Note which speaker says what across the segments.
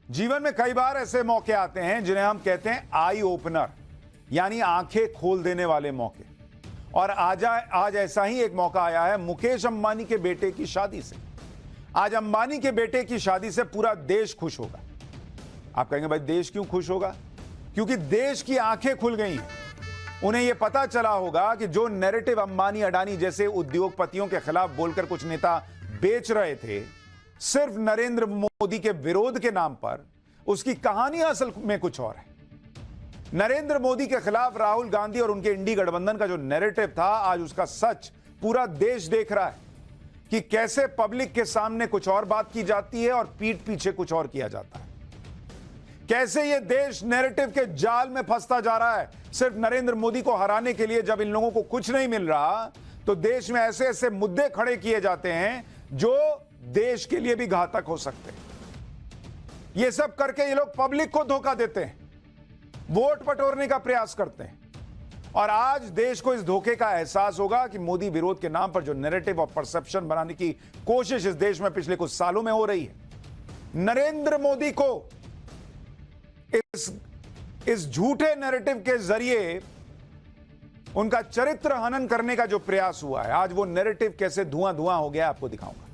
Speaker 1: जीवन में कई बार ऐसे मौके आते हैं जिन्हें हम कहते हैं आई ओपनर, यानी आंखें खोल देने वाले मौके। और आज ऐसा ही एक मौका आया है मुकेश अंबानी के बेटे की शादी से। आज अंबानी के बेटे की शादी से पूरा देश खुश होगा। आप कहेंगे भाई देश क्यों खुश होगा? क्योंकि देश की आंखें खुल गई हैं। उन्हें यह पता चला होगा कि जो नैरेटिव अंबानी अडानी जैसे उद्योगपतियों के खिलाफ बोलकर कुछ नेता बेच रहे थे सिर्फ नरेंद्र मोदी के विरोध के नाम पर, उसकी कहानी असल में कुछ और है। नरेंद्र मोदी के खिलाफ राहुल गांधी और उनके इंडी गठबंधन का जो नैरेटिव था, आज उसका सच पूरा देश देख रहा है कि कैसे पब्लिक के सामने कुछ और बात की जाती है और पीठ पीछे कुछ और किया जाता है। कैसे ये देश नैरेटिव के जाल में फंसता जा रहा है सिर्फ नरेंद्र मोदी को हराने के लिए। जब इन लोगों को कुछ नहीं मिल रहा तो देश में ऐसे ऐसे मुद्दे खड़े किए जाते हैं जो देश के लिए भी घातक हो सकते हैं। ये सब करके ये लोग पब्लिक को धोखा देते हैं, वोट बटोरने का प्रयास करते हैं। और आज देश को इस धोखे का एहसास होगा कि मोदी विरोध के नाम पर जो नैरेटिव और परसेप्शन बनाने की कोशिश इस देश में पिछले कुछ सालों में हो रही है, नरेंद्र मोदी को इस झूठे नैरेटिव के जरिए उनका चरित्र हनन करने का जो प्रयास हुआ है, आज वो नैरेटिव कैसे धुआं धुआं हो गया आपको दिखाऊंगा।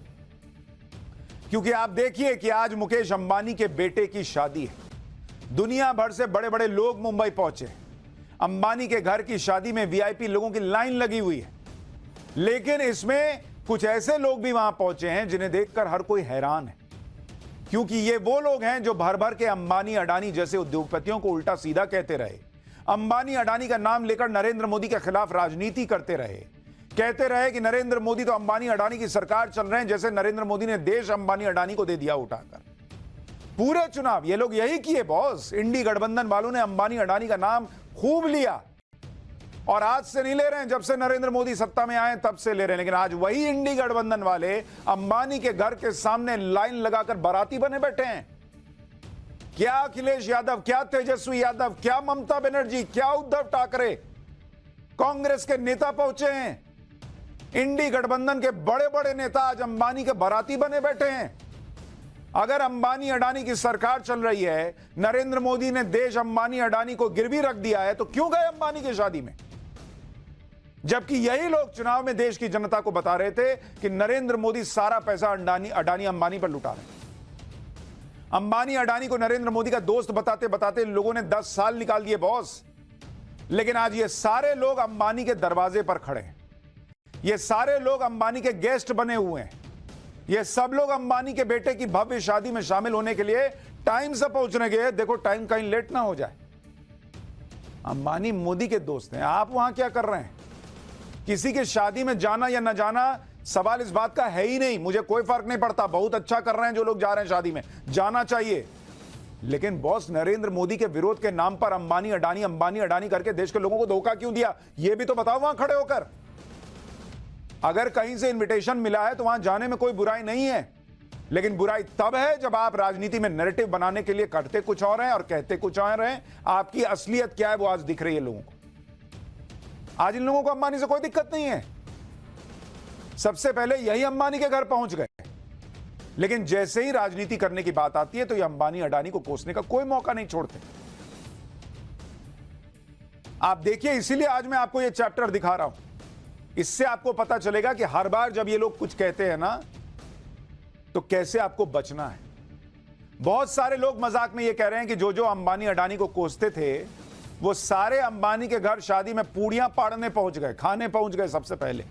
Speaker 1: क्योंकि आप देखिए कि आज मुकेश अंबानी के बेटे की शादी है। दुनिया भर से बड़े बड़े लोग मुंबई पहुंचे। अंबानी के घर की शादी में वीआईपी लोगों की लाइन लगी हुई है। लेकिन इसमें कुछ ऐसे लोग भी वहां पहुंचे हैं जिन्हें देखकर हर कोई हैरान है, क्योंकि ये वो लोग हैं जो भर भर के अंबानी अडानी जैसे उद्योगपतियों को उल्टा सीधा कहते रहे, अंबानी अडानी का नाम लेकर नरेंद्र मोदी के खिलाफ राजनीति करते रहे, कहते रहे कि नरेंद्र मोदी तो अंबानी अडानी की सरकार चल रहे हैं, जैसे नरेंद्र मोदी ने देश अंबानी अडानी को दे दिया उठाकर। पूरे चुनाव ये लोग यही किए बॉस। इंडी गठबंधन वालों ने अंबानी अडानी का नाम खूब लिया और आज से नहीं ले रहे हैं, जब से नरेंद्र मोदी सत्ता में आए तब से ले रहे हैं। लेकिन आज वही इंडी गठबंधन वाले अंबानी के घर के सामने लाइन लगाकर बाराती बने बैठे हैं। क्या अखिलेश यादव, क्या तेजस्वी यादव, क्या ममता बनर्जी, क्या उद्धव ठाकरे, कांग्रेस के नेता पहुंचे हैं। इंडी गठबंधन के बड़े बड़े नेता आज अंबानी के बाराती बने बैठे हैं। अगर अंबानी अडानी की सरकार चल रही है, नरेंद्र मोदी ने देश अंबानी अडानी को गिरवी रख दिया है, तो क्यों गए अंबानी की शादी में? जबकि यही लोग चुनाव में देश की जनता को बता रहे थे कि नरेंद्र मोदी सारा पैसा अडानी अंबानी पर लुटा रहे हैं। अंबानी अडानी को नरेंद्र मोदी का दोस्त बताते बताते लोगों ने 10 साल निकाल दिए बॉस। लेकिन आज ये सारे लोग अंबानी के दरवाजे पर खड़े हैं। ये सारे लोग अंबानी के गेस्ट बने हुए हैं। ये सब लोग अंबानी के बेटे की भव्य शादी में शामिल होने के लिए टाइम से पहुंचने गए। देखो टाइम कहीं लेट ना हो जाए। अंबानी मोदी के दोस्त हैं, आप वहां क्या कर रहे हैं? किसी की शादी में जाना या न जाना सवाल इस बात का है ही नहीं। मुझे कोई फर्क नहीं पड़ता, बहुत अच्छा कर रहे हैं जो लोग जा रहे हैं शादी में, जाना चाहिए। लेकिन बॉस नरेंद्र मोदी के विरोध के नाम पर अंबानी अडानी करके देश के लोगों को धोखा क्यों दिया, यह भी तो बताओ वहां खड़े होकर। अगर कहीं से इनविटेशन मिला है तो वहां जाने में कोई बुराई नहीं है, लेकिन बुराई तब है जब आप राजनीति में नैरेटिव बनाने के लिए करते कुछ और हैं और कहते कुछ और हैं। आपकी असलियत क्या है वो आज दिख रही है लोगों को। आज इन लोगों को अंबानी से कोई दिक्कत नहीं है। सबसे पहले यही अंबानी के घर पहुंच गए, लेकिन जैसे ही राजनीति करने की बात आती है तो ये अंबानी अडानी को कोसने का कोई मौका नहीं छोड़ते। आप देखिए, इसीलिए आज मैं आपको ये चैप्टर दिखा रहा हूं। इससे आपको पता चलेगा कि हर बार जब ये लोग कुछ कहते हैं ना, तो कैसे आपको बचना है। बहुत सारे लोग मजाक में ये कह रहे हैं कि जो जो अंबानी अडानी को कोसते थे वो सारे अंबानी के घर शादी में पूड़ियां पाड़ने पहुंच गए, खाने पहुंच गए सबसे पहले।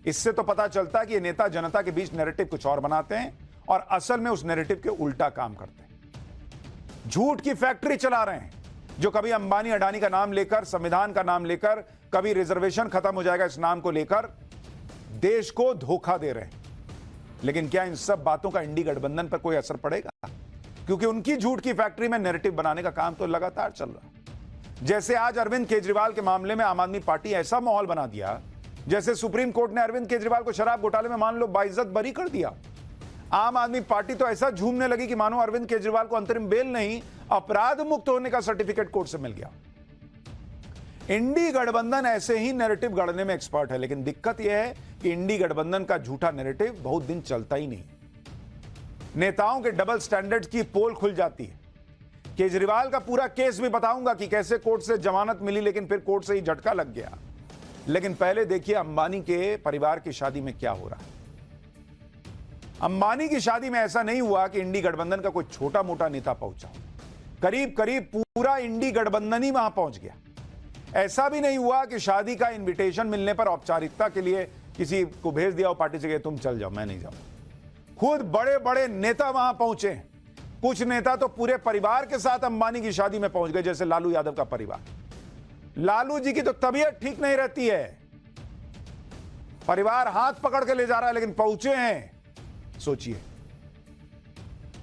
Speaker 1: इससे तो पता चलता है कि ये नेता जनता के बीच नैरेटिव कुछ और बनाते हैं और असल में उस नैरेटिव के उल्टा काम करते हैं। झूठ की फैक्ट्री चला रहे हैं, जो कभी अंबानी अडानी का नाम लेकर, संविधान का नाम लेकर, कभी रिजर्वेशन खत्म हो जाएगा इस नाम को लेकर देश को धोखा दे रहे हैं। लेकिन क्या इन सब बातों का इंडी गठबंधन पर कोई असर पड़ेगा? क्योंकि उनकी झूठ की फैक्ट्री में नैरेटिव बनाने का काम तो लगातार चल रहा है। जैसे आज अरविंद केजरीवाल के मामले में आम आदमी पार्टी ऐसा माहौल बना दिया जैसे सुप्रीम कोर्ट ने अरविंद केजरीवाल को शराब घोटाले में मान लो बाइज्जत बरी कर दिया। आम आदमी पार्टी तो ऐसा झूमने लगी कि मानो अरविंद केजरीवाल को अंतरिम बेल नहीं, अपराध मुक्त होने का सर्टिफिकेट कोर्ट से मिल गया। इंडी गठबंधन ऐसे ही नैरेटिव गढ़ने में एक्सपर्ट है, लेकिन दिक्कत यह है कि इंडी गठबंधन का झूठा नैरेटिव बहुत दिन चलता ही नहीं। नेताओं के डबल स्टैंडर्ड्स की पोल खुल जाती है। केजरीवाल का पूरा केस भी बताऊंगा कि कैसे कोर्ट से जमानत मिली लेकिन फिर कोर्ट से ही झटका लग गया। लेकिन पहले देखिए अंबानी के परिवार की शादी में क्या हो रहा है। अंबानी की शादी में ऐसा नहीं हुआ कि इंडी गठबंधन का कोई छोटा मोटा नेता पहुंचा, करीब करीब पूरा इंडी गठबंधन ही वहां पहुंच गया। ऐसा भी नहीं हुआ कि शादी का इनविटेशन मिलने पर औपचारिकता के लिए किसी को भेज दिया और पार्टी से कहा तुम चल जाओ मैं नहीं जाऊं। खुद बड़े बड़े नेता वहां पहुंचे। कुछ नेता तो पूरे परिवार के साथ अंबानी की शादी में पहुंच गए, जैसे लालू यादव का परिवार। लालू जी की तो तबीयत ठीक नहीं रहती है, परिवार हाथ पकड़ के ले जा रहा है लेकिन पहुंचे हैं। सोचिए,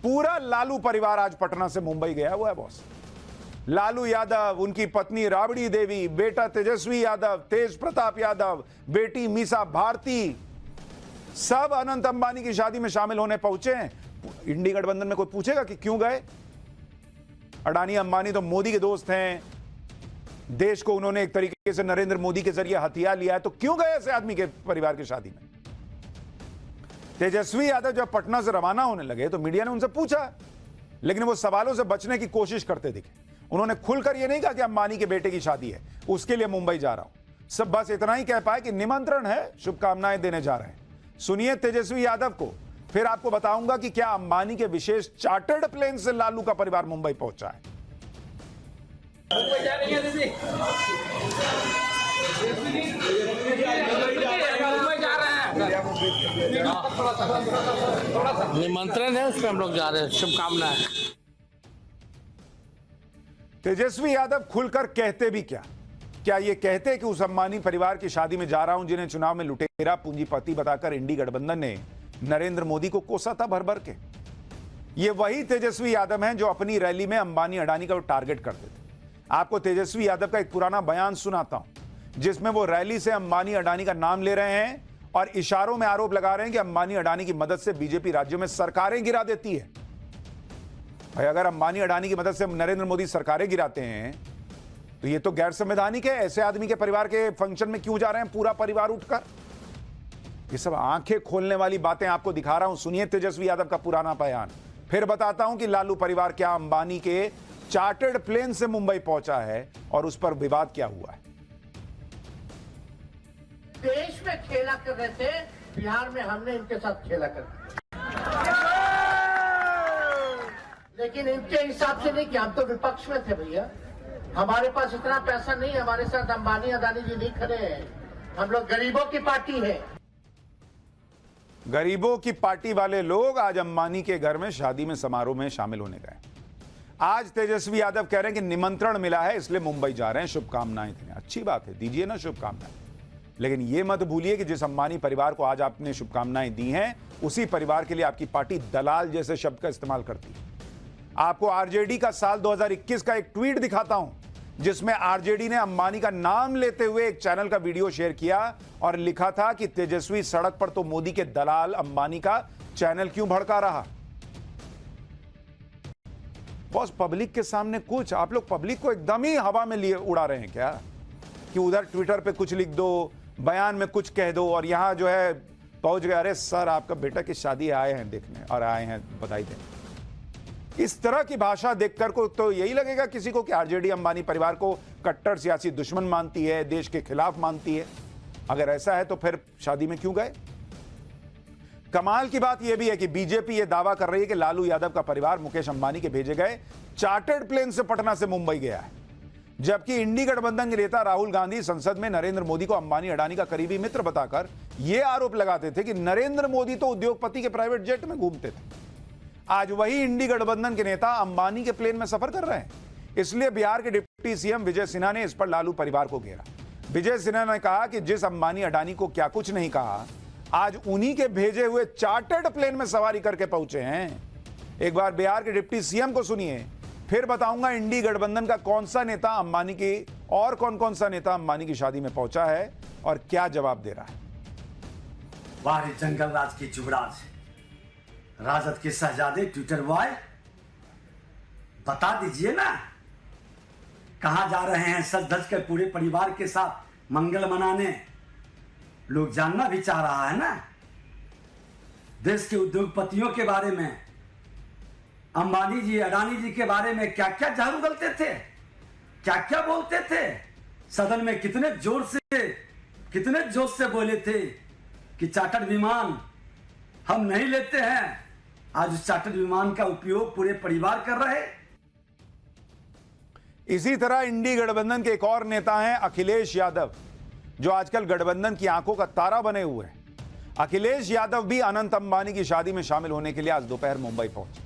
Speaker 1: पूरा लालू परिवार आज पटना से मुंबई गया हुआ है बॉस। लालू यादव, उनकी पत्नी राबड़ी देवी, बेटा तेजस्वी यादव, तेज प्रताप यादव, बेटी मीसा भारती, सब अनंत अंबानी की शादी में शामिल होने पहुंचे हैं। इंडी गठबंधन में कोई पूछेगा कि क्यों गए? अडानी अंबानी तो मोदी के दोस्त हैं, देश को उन्होंने एक तरीके से नरेंद्र मोदी के जरिए हथियार लिया है, तो क्यों गए ऐसे आदमी के परिवार की शादी में? तेजस्वी यादव जब पटना से रवाना होने लगे तो मीडिया ने उनसे पूछा, लेकिन वो सवालों से बचने की कोशिश करते दिखे। उन्होंने खुलकर यह नहीं कहा कि अंबानी के बेटे की शादी है, उसके लिए मुंबई जा रहा हूं। सब बस इतना ही कह पाए कि निमंत्रण है, शुभकामनाएं देने जा रहे हैं। सुनिए तेजस्वी यादव को, फिर आपको बताऊंगा कि क्या अंबानी के विशेष चार्टर्ड प्लेन से लालू का परिवार मुंबई पहुंचा है।
Speaker 2: निमंत्रण है, उसमें हम लोग जा रहे हैं, शुभकामनाएं।
Speaker 1: तेजस्वी यादव खुलकर कहते भी क्या ये कहते कि उस अंबानी परिवार की शादी में जा रहा हूं जिन्हें चुनाव में लुटेरा पूंजीपति बताकर इंडी गठबंधन ने नरेंद्र मोदी को कोसा था भर भर के। ये वही तेजस्वी यादव हैं जो अपनी रैली में अंबानी अडानी का टारगेट करते थे। आपको तेजस्वी यादव का एक पुराना बयान सुनाता हूं जिसमें वो रैली से अंबानी अडानी का नाम ले रहे हैं और इशारों में आरोप लगा रहे हैं कि अंबानी अडानी की मदद से बीजेपी राज्यों में सरकारें गिरा देती है। भाई अगर अंबानी अडानी की मदद से नरेंद्र मोदी सरकारें गिराते हैं तो ये तो गैर संवैधानिक है। ऐसे आदमी के परिवार के फंक्शन में क्यों जा रहे हैं पूरा परिवार उठकर? ये सब आंखें खोलने वाली बातें आपको दिखा रहा हूं। सुनिए तेजस्वी यादव का पुराना बयान, फिर बताता हूं कि लालू परिवार क्या अंबानी के चार्टर्ड प्लेन से मुंबई पहुंचा है और उस पर विवाद क्या हुआ है।
Speaker 3: देश में खेला कर रहे थे, बिहार में हमने इनके साथ खेला कर, लेकिन इनके हिसाब से नहीं कि हम तो विपक्ष में थे भैया। हमारे पास इतना पैसा नहीं, हमारे साथ अंबानी अदानी जी नहीं खड़े हैं। हम लोग गरीबों की पार्टी है।
Speaker 1: गरीबों की पार्टी वाले लोग आज अंबानी के घर में शादी में समारोह में शामिल होने गए। आज तेजस्वी यादव कह रहे हैं कि निमंत्रण मिला है इसलिए मुंबई जा रहे हैं, शुभकामनाएं देने। अच्छी बात है, दीजिए ना शुभकामनाएं, लेकिन यह मत भूलिए कि जिस अंबानी परिवार को आज आपने शुभकामनाएं दी हैं उसी परिवार के लिए आपकी पार्टी दलाल जैसे शब्द का इस्तेमाल करती है। आपको आरजेडी का साल 2021 का एक ट्वीट दिखाता हूं जिसमें आरजेडी ने अंबानी का नाम लेते हुए एक चैनल का वीडियो शेयर किया और लिखा था कि तेजस्वी सड़क पर तो मोदी के दलाल अंबानी का चैनल क्यों भड़का रहा। बॉस पब्लिक के सामने कुछ, आप लोग पब्लिक को एकदम ही हवा में लिए उड़ा रहे हैं क्या कि उधर ट्विटर पे कुछ लिख दो, बयान में कुछ कह दो और यहां जो है पहुंच गए, अरे सर आपका बेटा की शादी आए हैं देखने और आए हैं बधाई देने। इस तरह की भाषा देखकर को तो यही लगेगा किसी को कि आरजेडी अंबानी परिवार को कट्टर सियासी दुश्मन मानती है, देश के खिलाफ मानती है। अगर ऐसा है तो फिर शादी में क्यों गए? कमाल की बात यह भी है कि बीजेपी यह दावा कर रही है कि लालू यादव का परिवार मुकेश अंबानी के भेजे गए चार्टर्ड प्लेन से पटना से मुंबई गया है, जबकि इंडी गठबंधन के नेता राहुल गांधी संसद में नरेंद्र मोदी को अंबानी अडानी का करीबी मित्र बताकर यह आरोप लगाते थे कि नरेंद्र मोदी तो उद्योगपति के प्राइवेट जेट में घूमते थे। आज वही इंडी गठबंधन के नेता अंबानी के प्लेन में सफर कर रहे हैं। इसलिए बिहार के डिप्टी सीएम विजय सिन्हा ने इस पर लालू परिवार को घेरा। विजय सिन्हा ने कहा कि जिस अंबानी अडानी को क्या कुछ नहीं कहा, आज उन्हीं के भेजे हुए चार्टर्ड प्लेन में सवारी करके पहुंचे हैं। एक बार बिहार के डिप्टी सीएम को सुनिए, फिर बताऊंगा इंडी गठबंधन का कौन सा नेता अंबानी की और कौन सा नेता अंबानी की शादी में पहुंचा है और क्या जवाब दे रहा है।
Speaker 4: बाहरी जंगल राज की जुगराज, राजद के शहजादे ट्विटर बॉय, बता दीजिए ना कहां जा रहे हैं सज धज कर पूरे परिवार के साथ मंगल मनाने। लोग जानना भी चाह रहा है ना। देश के उद्योगपतियों के बारे में अंबानी जी, अडानी जी के बारे में क्या क्या झाड़ू गलते थे, क्या क्या बोलते थे। सदन में कितने जोश से बोले थे कि चार्टर्ड विमान हम नहीं लेते हैं। आज उस चार्टर्ड विमान का उपयोग पूरे परिवार कर रहे।
Speaker 1: इसी तरह इंडी गठबंधन के एक और नेता हैं अखिलेश यादव, जो आजकल गठबंधन की आंखों का तारा बने हुए हैं। अखिलेश यादव भी अनंत अंबानी की शादी में शामिल होने के लिए आज दोपहर मुंबई पहुंचे।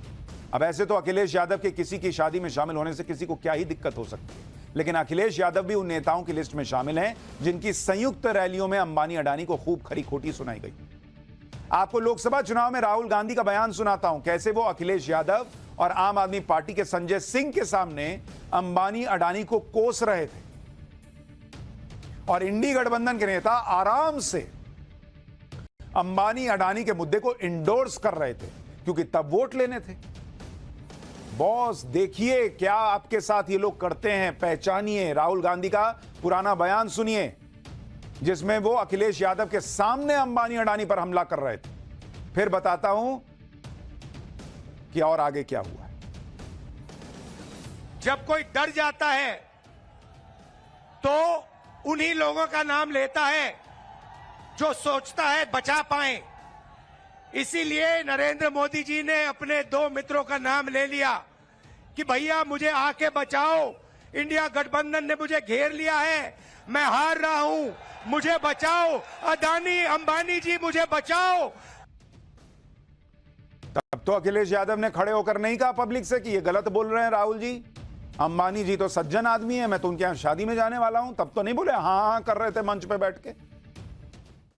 Speaker 1: अब ऐसे तो अखिलेश यादव के किसी की शादी में शामिल होने से किसी को क्या ही दिक्कत हो सकती है, लेकिन अखिलेश यादव भी उन नेताओं की लिस्ट में शामिल हैं जिनकी संयुक्त रैलियों में अंबानी अडानी को खूब खरी खोटी सुनाई गई। आपको लोकसभा चुनाव में राहुल गांधी का बयान सुनाता हूं, कैसे वो अखिलेश यादव और आम आदमी पार्टी के संजय सिंह के सामने अंबानी अडानी को कोस रहे थे और इंडी गठबंधन के नेता आराम से अंबानी अडानी के मुद्दे को इंडोर्स कर रहे थे, क्योंकि तब वोट लेने थे। बॉस देखिए क्या आपके साथ ये लोग करते हैं, पहचानिए। राहुल गांधी का पुराना बयान सुनिए जिसमें वो अखिलेश यादव के सामने अंबानी अडानी पर हमला कर रहे थे। फिर बताता हूं कि और आगे क्या हुआ है।
Speaker 5: जब कोई डर जाता है तो उन्हीं लोगों का नाम लेता है जो सोचता है बचा पाए। इसीलिए नरेंद्र मोदी जी ने अपने दो मित्रों का नाम ले लिया कि भैया मुझे आके बचाओ, इंडिया गठबंधन ने मुझे घेर लिया है, मैं हार रहा हूं, मुझे बचाओ, अडानी अंबानी जी मुझे बचाओ।
Speaker 1: तब तो अखिलेश यादव ने खड़े होकर नहीं कहा पब्लिक से कि ये गलत बोल रहे हैं राहुल जी, अंबानी जी तो सज्जन आदमी है, मैं तो उनके यहां शादी में जाने वाला हूं। तब तो नहीं बोले हाँ हाँ कर रहे थे मंच पे बैठ के।